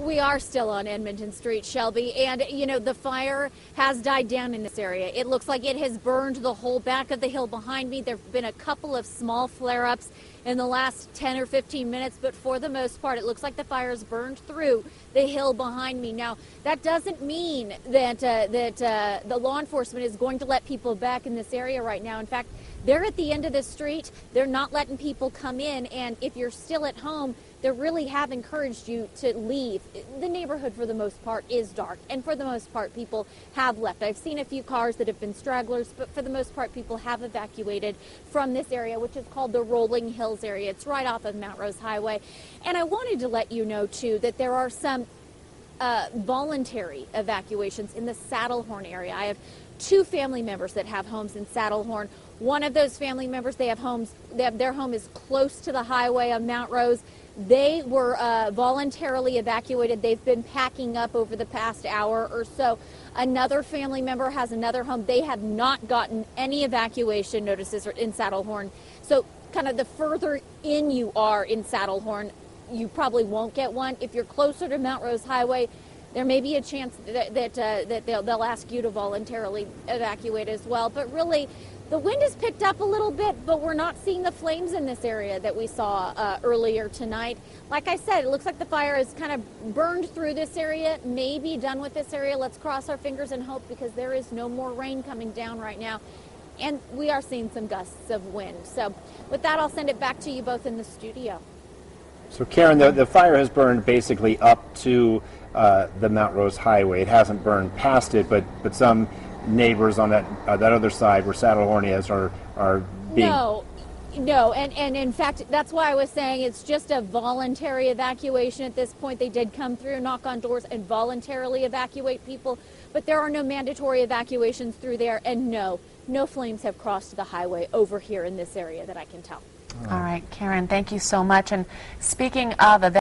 We are still on Edmonton Street, Shelby, and you know, the fire has died down in this area. It looks like it has burned the whole back of the hill behind me. There have been a couple of small flare-ups in the last 10 or 15 minutes, but for the most part, it looks like the fire has burned through the hill behind me. Now, that doesn't mean that the law enforcement is going to let people back in this area right now. In fact, they're at the end of the street. They're not letting people come in, and if you're still at home, they really have encouraged you to leave. The neighborhood, for the most part, is dark, and for the most part, people have left. I've seen a few cars that have been stragglers, but for the most part, people have evacuated from this area, which is called the Rolling Hills area. It's right off of Mount Rose Highway. And I wanted to let you know, too, that there are some voluntary evacuations in the Saddlehorn area. I have two family members that have homes in Saddlehorn. One of those family members, their home is close to the highway on Mount Rose. They were voluntarily evacuated. They've been packing up over the past hour or so. Another family member has another home. They have not gotten any evacuation notices in Saddlehorn. So kind of the further in you are in Saddlehorn, you probably won't get one. If you're closer to Mount Rose Highway, there may be a chance that they'll ask you to voluntarily evacuate as well. But really, the wind has picked up a little bit, but we're not seeing the flames in this area that we saw earlier tonight. Like I said, it looks like the fire has kind of burned through this area, maybe done with this area. Let's cross our fingers and hope, because there is no more rain coming down right now. And we are seeing some gusts of wind. So with that, I'll send it back to you both in the studio. So Karen, the fire has burned basically up to the Mount Rose Highway. It hasn't burned past it, but some neighbors on that other side where Saddlehorn is are being... No, and in fact, that's why I was saying it's just a voluntary evacuation at this point. They did come through, knock on doors, and voluntarily evacuate people, but there are no mandatory evacuations through there, and no flames have crossed the highway over here in this area that I can tell. All right, Karen, thank you so much. And speaking of